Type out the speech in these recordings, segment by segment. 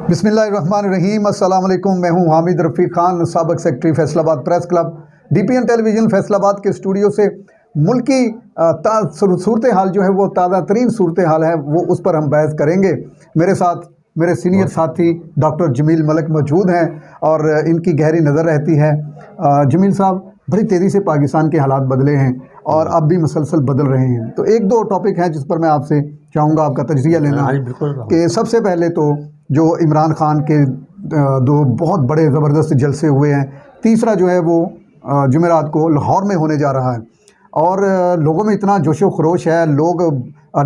बिस्मिल्लाहिर्रहमानिर्रहीम। अस्सलाम वालेकुम। मैं हूं हामिद रफ़ीक खान, साबिक़ secretary Faisalabad press club. DPN television Faisalabad के स्टूडियो से मुल्क की सूरत हाल जो है वो ताज़ा तरीन सूरत हाल है, वो उस पर हम बहस करेंगे। मेरे साथ मेरे सीनियर साथी डॉक्टर जमील मलिक मौजूद हैं और इनकी गहरी नज़र रहती है। जमील साहब, बड़ी तेज़ी से पाकिस्तान के हालात बदले हैं और अब भी मुसलसल बदल रहे हैं, तो एक दो टॉपिक हैं जिस पर मैं आपसे चाहूँगा आपका तजज़िया लेना। कि सबसे पहले तो जो इमरान खान के दो बहुत बड़े ज़बरदस्त जलसे हुए हैं, तीसरा जो है वो जुमेरात को लाहौर में होने जा रहा है और लोगों में इतना जोशो खरोश है, लोग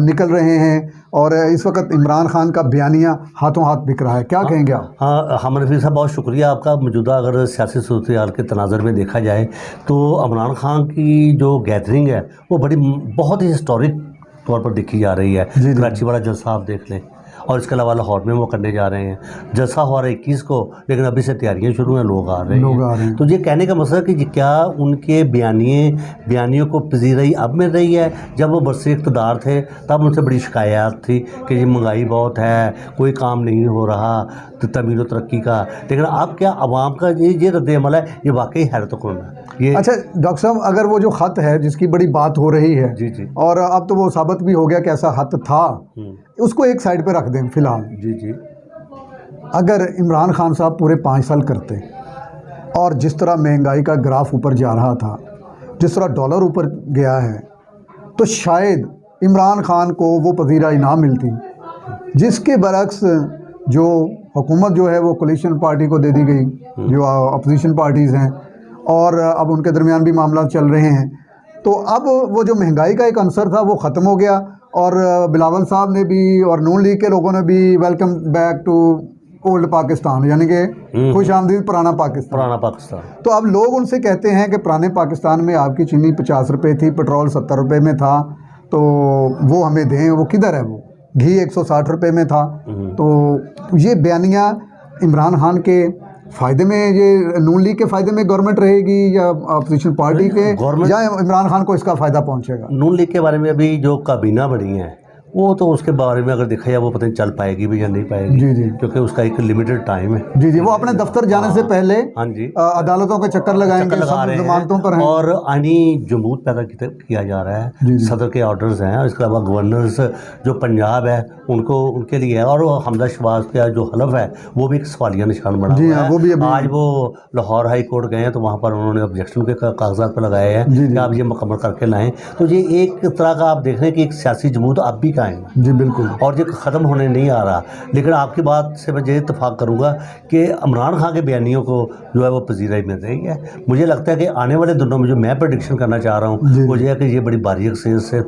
निकल रहे हैं और इस वक्त इमरान खान का बयानिया हाथों हाथ बिक रहा है। क्या कहेंगे आप? हाँ हामिद रफ़ीक साहब, बहुत शुक्रिया आपका। मौजूदा अगर सियासी सूरत हाल के तनाज़र में देखा जाए तो इमरान खान की जो गैदरिंग है वो बहुत ही हिस्टोरिक तौर पर देखी जा रही है। कराची वाला जलसा आप देख लें और इसके अलावा लाहौर में वो करने जा रहे हैं। जलसा हो रहा है 21 को, लेकिन अभी से तैयारियां शुरू हैं, लोग आ रहे हैं। तो ये कहने का मसला कि क्या उनके बयानियों को पजीराई अब मिल रही है? जब वो बरसे इक़्तिदार थे तब उनसे बड़ी शिकायत थी कि ये महंगाई बहुत है, कोई काम नहीं हो रहा, तो तमीर तरक्की का। लेकिन अब क्या आवाम का ये रद्द-ए-अमल है, ये वाकई हैरतकुन है। ये अच्छा डॉक्टर साहब, अगर वो जो ख़त है जिसकी बड़ी बात हो रही है जी और अब तो वो साबित भी हो गया कि ऐसा ख़त था, उसको एक साइड पे रख दें फ़िलहाल। जी अगर इमरान खान साहब पूरे 5 साल करते और जिस तरह महंगाई का ग्राफ ऊपर जा रहा था, जिस तरह डॉलर ऊपर गया है, तो शायद इमरान खान को वो पजीराई ना मिलती। जिसके बरक्स जो हुकूमत जो है वो कोलिशन पार्टी को दे दी गई, जो अपोजिशन पार्टीज़ हैं, और अब उनके दरमियान भी मामला चल रहे हैं। तो अब वो जो महंगाई का एक अंसर था वो ख़त्म हो गया और बिलावल साहब ने भी और नून लीग के लोगों ने भी welcome back to old Pakistan, यानी कि खुश आमदीद पुराना पाकिस्तान। तो अब लोग उनसे कहते हैं कि पुराने पाकिस्तान में आपकी चीनी 50 रुपये थी, पेट्रोल 70 रुपये में था, तो वो हमें दें। वो किधर है? वो घी 160 रुपये में था। तो ये बयानिया इमरान खान के फ़ायदे में, ये नून लीग के फ़ायदे में गवर्नमेंट रहेगी या अपोजिशन पार्टी के, या इमरान खान को इसका फ़ायदा पहुंचेगा? नून लीग के बारे में अभी जो काबीना बनी है वो तो उसके बारे में अगर देखा जाए वो पता नहीं चल पाएगी भी या नहीं पाएगी। जी क्योंकि उसका एक लिमिटेड टाइम है। जी वो अपने दफ्तर जाने से पहले अदालतों के चक्कर लगाएंगे, जमानतों पर हैं। और आईनी जमूत पैदा किया जा रहा है। सदर के ऑर्डर्स हैं और इसके अलावा गवर्नर्स जो पंजाब है उनके लिए है, और हमजा शहबाज का जो हलफ है वो भी एक सवालिया निशान बना हुआ है। वो भी आज वो लाहौर हाई कोर्ट गए हैं तो वहाँ पर उन्होंने ऑब्जेक्शन के कागजात पर लगाए हैं कि आप ये मुकम्मल करके लाएँ। तो ये एक तरह का आप देख रहे हैं कि एक सियासी जमूत अब भी जी बिल्कुल, और ये ख़त्म होने नहीं आ रहा। लेकिन आपकी बात से मैं ये इत्तफाक करूँगा कि इमरान खान के बयानियों को जो है वो पजीराई मिल रही है। मुझे लगता है कि आने वाले दिनों में जो मैं प्रेडिक्शन करना चाह रहा हूँ वो ये है कि ये बड़ी बारीक से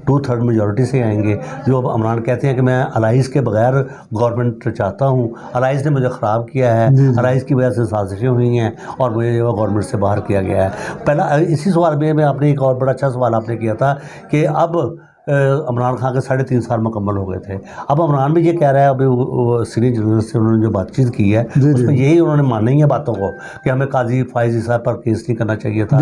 2/3 मेजॉरिटी से आएंगे। जो अब इमरान कहते हैं कि मैं अलाइज़ के बगैर गवर्नमेंट चाहता हूँ, अलाइज़ ने मुझे ख़राब किया है, अलाइज़ की वजह से साजिशें हुई हैं और मुझे जो गवर्नमेंट से बाहर किया गया है। पहला इसी सवाल में आपने एक और बड़ा अच्छा सवाल आपने किया था कि अब इमरान खान के 3.5 साल मुकम्मल हो गए थे। अब इमरान भी ये कह रहा है, अभी वो सीनियर जर्नलिस्ट से उन्होंने जो बातचीत की है उसमें यही उन्होंने माना ही है बातों को कि हमें काजी फाइज साहब पर केस नहीं करना चाहिए था।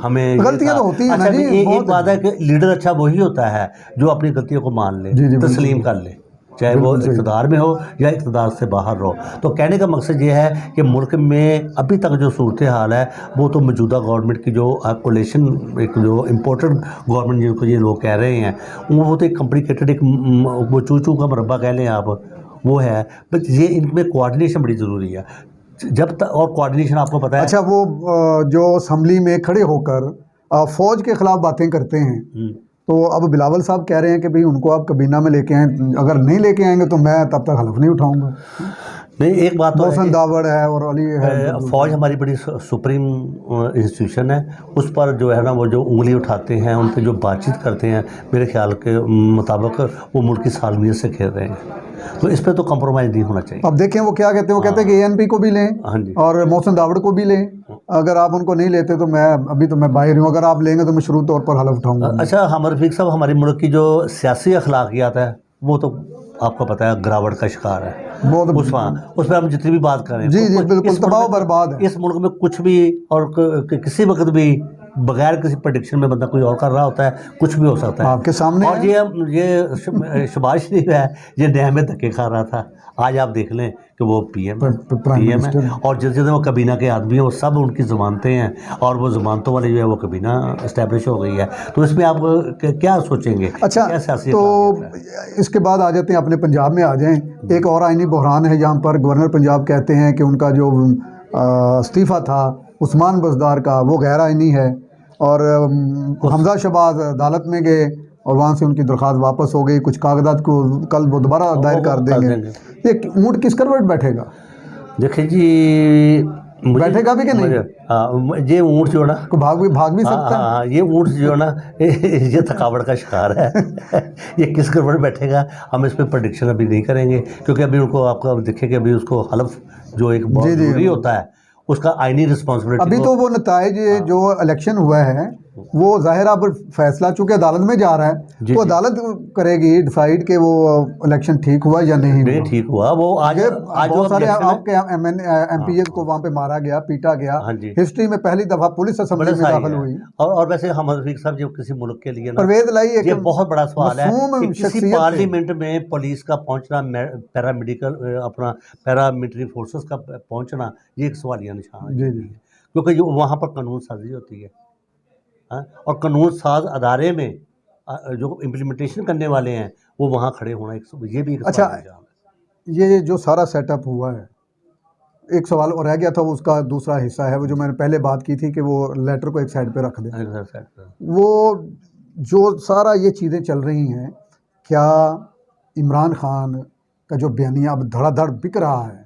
हमें गलतियां तो होती हैं। अच्छा, एक बात है कि लीडर अच्छा वही होता है जो अपनी गलतियों को मान ले, तस्लीम कर ले, चाहे वो इक़्तिदार में हो या इक़्तिदार से बाहर हो। तो कहने का मकसद ये है कि मुल्क में अभी तक जो सूरत हाल है वो तो मौजूदा गवर्नमेंट की जो कोलिशन, एक जो इम्पोर्टेड गवर्नमेंट जिनको ये लोग कह रहे हैं, वो तो एक कॉम्प्लिकेटेड, एक वो चू का मरबा कह लें आप, वो है। बट ये इनमें कोऑर्डिनेशन बड़ी ज़रूरी है जब तक, और कोऑर्डिनेशन आपको पता है। अच्छा, वो जो असम्बली में खड़े होकर फ़ौज के ख़िलाफ़ बातें करते हैं, तो अब बिलावल साहब कह रहे हैं कि भाई उनको आप कबीना में लेके आएँ, अगर नहीं लेके आएंगे तो मैं तब तक हलफ नहीं उठाऊंगा। नहीं, एक बात तो मोहसिन दावड़ है और अली है। फ़ौज हमारी बड़ी सुप्रीम इंस्टीट्यूशन है, उस पर जो है ना वो जो उंगली उठाते हैं, उन पर जो बातचीत करते हैं, मेरे ख्याल के मुताबिक वो मुल्क की सालमियत से खेल रहे हैं। तो इस पर तो कंप्रोमाइज़ नहीं होना चाहिए। अब देखें वो क्या कहते हैं, वो कहते हैं कि ANP को भी लें और मोहसिन दावड़ को भी लें। अगर आप उनको नहीं लेते तो मैं बाहर हूँ, अगर आप लेंगे तो मैं शुरू तौर पर हलफ उठाऊँगा। अच्छा हामिद रफ़ीक साहब, हमारे मुल्क की जो सियासी अखलाकियात है वो तो आपको पता है गिरावट का शिकार है। उस पर हम जितनी भी बात करें जी बिल्कुल तबाह बर्बाद है। इस मुल्क में कुछ भी और किसी वक्त भी बगैर किसी प्रेडिक्शन में बंदा कोई और कर रहा होता है, कुछ भी हो सकता है आपके सामने और ये शहबाज शरीफ है, ये नया में धक्के खा रहा था, आज आप देख लें कि वो पीएम है और जिस जितने वो कबीना के आदमी हैं वो सब उनकी ज़मानतें हैं और वो ज़मानतों वाली जो है वो कबीना इस्टेब्लिश हो गई है। तो इसमें आप क्या सोचेंगे? अच्छा, तो इसके बाद आ जाते हैं अपने पंजाब में आ जाएं। एक और आइनी बहरान है जहाँ पर गवर्नर पंजाब कहते हैं कि उनका जो इस्तीफ़ा था उस्मान बज़दार का वो गैर आइनी है और हमजा शहबाज अदालत में गए और वहाँ से उनकी दरख्वास्त वापस हो गई। कुछ कागजात को कल वो दोबारा दायर कर देंगे। ये ऊँट किस करवट बैठेगा? देखिए जी, बैठेगा भी कि नहीं? हाँ, ये ऊँट जो ना को भाग भी सकता है। हाँ, ये ऊँट जो ना ये थकावट का शिकार है ये किस करवट बैठेगा हम इस पर प्रेडिक्शन अभी नहीं करेंगे क्योंकि अभी उनको आपको अब देखें कि अभी उसको हलफ जो एक बहुत जरूरी होता है उसका आईनी रिस्पॉन्सिबिलिटी अभी तो वो नताइज जो इलेक्शन हुआ है वो जाहिर अब फैसला चूँकि अदालत में जा रहा है तो अदालत करेगी डिसाइड कि वो इलेक्शन ठीक हुआ या नहीं ठीक हुआ। वो आज बहुत सारे आपके MPs को वहाँ पे मारा गया, पीटा गया। हिस्ट्री में पहली दफा पुलिस असेंबली में दाखिल हुई। और वैसे हम रफीक साहब जो किसी मुल्क के लिए परवेज लाई ये बहुत बड़ा सवाल है कि किसी पार्लियामेंट में पुलिस का पहुँचना, पैरामिलिट्री फोर्सेस का पहुँचना, ये एक सवालिया निशान है क्योंकि जो वहाँ पर कानून साजी होती है और कानून साज अदारे में जो इम्प्लीमेंटेशन करने वाले हैं वो वहाँ खड़े होना ये भी एक अच्छा, ये जो सारा सेटअप हुआ है, एक सवाल और रह गया था, उसका दूसरा हिस्सा है वो जो मैंने पहले बात की थी कि वो लेटर को एक साइड पे रख दें। वो जो सारा ये चीज़ें चल रही हैं, क्या इमरान खान का जो बयानिया अब धड़ाधड़ बिक रहा है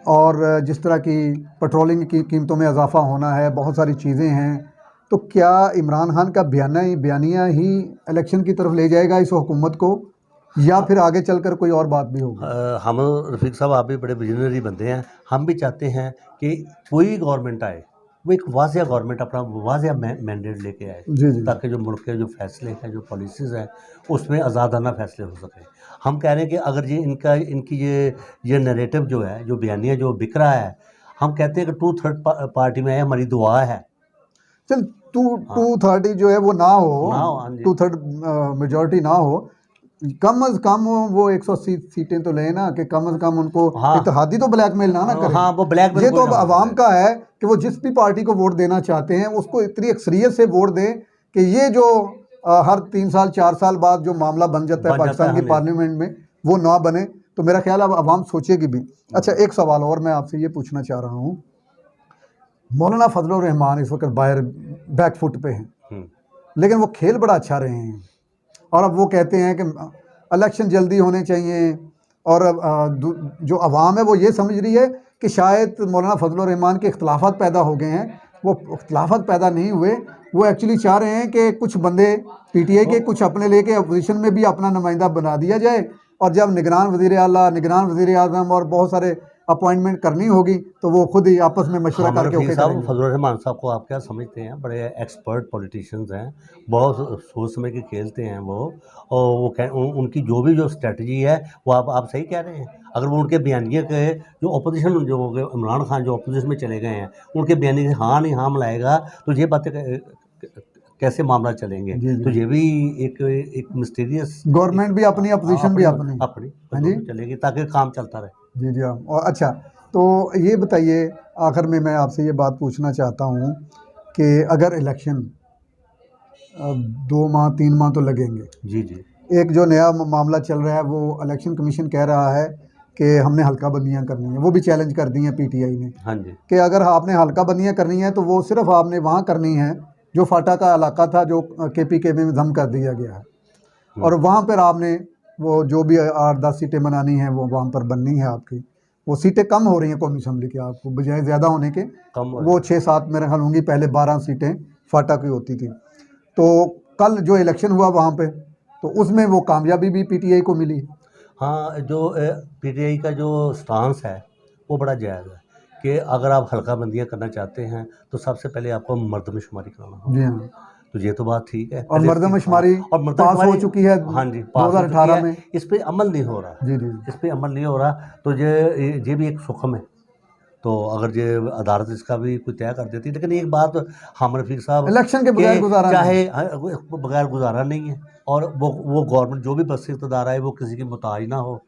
और जिस तरह की पेट्रोलिंग की कीमतों में इजाफा होना है, बहुत सारी चीज़ें हैं, तो क्या इमरान खान का बयानिया ही इलेक्शन की तरफ ले जाएगा इस हुकूमत को या फिर आगे चलकर कोई और बात भी होगी? हम रफीक साहब आप भी बड़े विजनरी बंदे हैं, हम भी चाहते हैं कि कोई गवर्नमेंट आए वो एक वाज़िया गवर्नमेंट अपना वाज़िया मैंडेट लेके आए ताकि जो मुल्क के जो फैसले हैं, जो पॉलिसीज़ हैं, उसमें आज़ादाना फैसले हो सकें। हम कह रहे हैं कि अगर ये इनकी ये नैरेटिव जो है, जो बयानिया जो बिक रहा है, हम कहते हैं कि 2/3 पार्टी में है, हमारी दुआ है। चल 2/3 जो है वो ना हो 2/3 मेजॉरिटी ना हो, कम अज़ कम वो 180 सीटें तो लें ना, कि कम अज़ कम उनको इत्तेहादी तो ब्लैकमेल ना करें। हाँ, वो ब्लैकमेल ये तो अब आवाम का है कि वो जिस भी पार्टी को वोट देना चाहते हैं उसको इतनी अक्सरियत से वोट दें कि ये जो हर 3 साल 4 साल बाद जो मामला बन जाता है पाकिस्तान की पार्लियामेंट में वो ना बने। तो मेरा ख्याल अब आवाम सोचेगी भी। अच्छा, एक सवाल और मैं आपसे ये पूछना चाह रहा हूँ, मौलाना फजलुर रहमान इस वक्त बाहर बैक फुट पे हैं लेकिन वो खेल बड़ा अच्छा रहे हैं और अब वो कहते हैं कि इलेक्शन जल्दी होने चाहिए और जो अवाम है वो ये समझ रही है कि शायद मौलाना फजलुर रहमान के इख्तलाफात पैदा हो गए हैं। वो इख्तलाफात पैदा नहीं हुए, वो एक्चुअली चाह रहे हैं कि कुछ बंदे PTI के कुछ अपने लेके अपोजिशन में भी अपना नुमाइंदा बना दिया जाए और जब निगरान वज़ीर आला, निगरान वज़ीर आज़म और बहुत सारे अपॉइंटमेंट करनी होगी तो वो खुद ही आपस में मशवरा करके फजलुर रहमान साहब को आप क्या समझते हैं? बड़े एक्सपर्ट पॉलिटिशियंस हैं, बहुत सोच समझ के खेलते हैं वो, और वो उनकी जो स्ट्रेटजी है वो आप सही कह रहे हैं। अगर वो उनके बयानिए के जो अपोजिशन जो हो गए, इमरान खान जो अपोजिशन में चले गए हैं, उनके बयानिए से हाँ नहीं हाँ मिलाएगा तो ये बातें कैसे मामला चलेंगे? तो ये भी एक मिस्टीरियस, गवर्नमेंट भी अपनी, अपोजिशन भी अपनी चलेगी ताकि काम चलता रहे। जी हाँ। और अच्छा, तो ये बताइए आखिर में मैं आपसे ये बात पूछना चाहता हूँ कि अगर इलेक्शन 2 माह 3 माह तो लगेंगे। जी। एक जो नया मामला चल रहा है वो इलेक्शन कमीशन कह रहा है कि हमने हल्का बंदियाँ करनी है, वो भी चैलेंज कर दी हैं PTI ने। हाँ जी, कि अगर आपने हल्का बंदियाँ करनी है तो वो सिर्फ आपने वहाँ करनी है जो फाटा का इलाका था जो KPK में धम कर दिया गया है और वहाँ पर आपने वो जो भी 8-10 सीटें बनानी हैं वो वहाँ पर बननी है आपकी। वो सीटें कम हो रही हैं कौमी असम्बली की, आपको बजाय ज़्यादा होने के वो 6-7 मेरे ख्याल होंगी, पहले 12 सीटें फाटा की होती थी। तो कल जो इलेक्शन हुआ वहाँ पे तो उसमें वो कामयाबी भी PTI को मिली। हाँ, जो PTI का जो स्टांस है वो बड़ा जायज़ है कि अगर आप हल्का बंदियाँ करना चाहते हैं तो सबसे पहले आपको मर्दमशुमारी कराना होगा। जी हाँ, तो ये तो बात ठीक है और मर्दमशुमारी पास हो चुकी है। हाँ जी, 2018 में। इस पे अमल नहीं हो रहा। जी, इस पे अमल नहीं हो रहा तो ये भी एक सुखम है। तो अगर ये अदालत इसका भी कोई तय कर देती, लेकिन एक बात हम रफीक साहब, इलेक्शन के बगैर गुजारा चाहे बगैर गुजारा नहीं है, और वो गवर्नमेंट जो भी बस इक़्तिदार आए वो किसी की मुताज ना हो,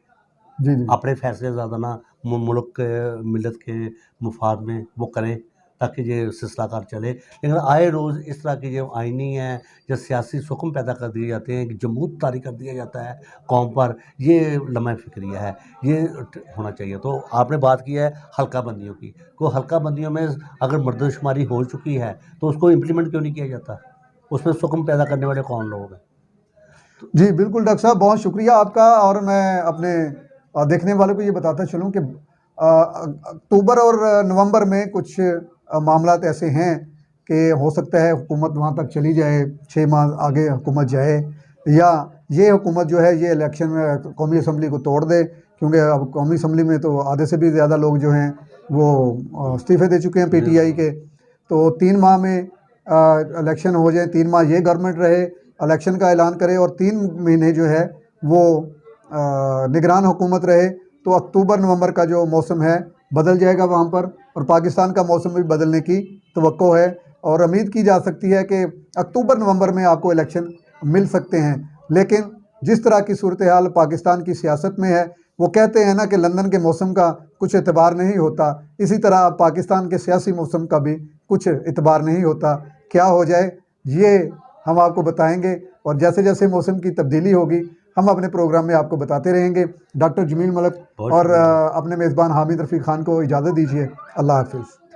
जी जी अपने फैसले ज़्यादा ना मुल्क के मिलत के मुफाद में वो करें, ताकि ये सिलसिला कार चले। लेकिन आए रोज़ इस तरह की जो आइनी हैं या सियासी सुकून पैदा कर दिए जाते हैं कि जमूत तारी कर दिया जाता है कौम पर, ये लम्हा फ़िक्रिया है, ये होना चाहिए। तो आपने बात की है हल्का बंदियों की, तो हल्का बंदियों में अगर मर्दमशुमारी हो चुकी है तो उसको इम्प्लीमेंट क्यों नहीं किया जाता? उसमें सुकून पैदा करने वाले कौन लोग हैं? जी बिल्कुल डॉक्टर साहब, बहुत शुक्रिया आपका। और मैं अपने देखने वालों को ये बताता चलूँ कि अक्टूबर और नवंबर में कुछ मामलात ऐसे हैं कि हो सकता है हुकूमत वहाँ तक चली जाए, 6 माह आगे हुकूमत जाए, या ये हुकूमत जो है ये इलेक्शन में कौमी असम्बली को तोड़ दे, क्योंकि अब कौमी असम्बली में तो आधे से भी ज़्यादा लोग जो हैं वो इस्तीफ़े दे चुके हैं पीटीआई के। तो 3 माह में इलेक्शन हो जाए, 3 माह ये गवर्नमेंट रहे, इलेक्शन का ऐलान करे, और 3 महीने जो है वो निगरान हुकूमत रहे, तो अक्टूबर नवंबर का जो मौसम है बदल जाएगा वहाँ पर, और पाकिस्तान का मौसम भी बदलने की तवक्को है, और उम्मीद की जा सकती है कि अक्टूबर नवंबर में आपको इलेक्शन मिल सकते हैं। लेकिन जिस तरह की सूरत हाल पाकिस्तान की सियासत में है, वो कहते हैं ना कि लंदन के मौसम का कुछ एतबार नहीं होता, इसी तरह अब पाकिस्तान के सियासी मौसम का भी कुछ एतबार नहीं होता। क्या हो जाए ये हम आपको बताएंगे, और जैसे जैसे मौसम की तब्दीली होगी हम अपने प्रोग्राम में आपको बताते रहेंगे। डॉक्टर जमील मलिक और अपने मेज़बान हामिद रफ़ीक ख़ान को इजाज़त दीजिए। अल्लाह हाफ़िज़।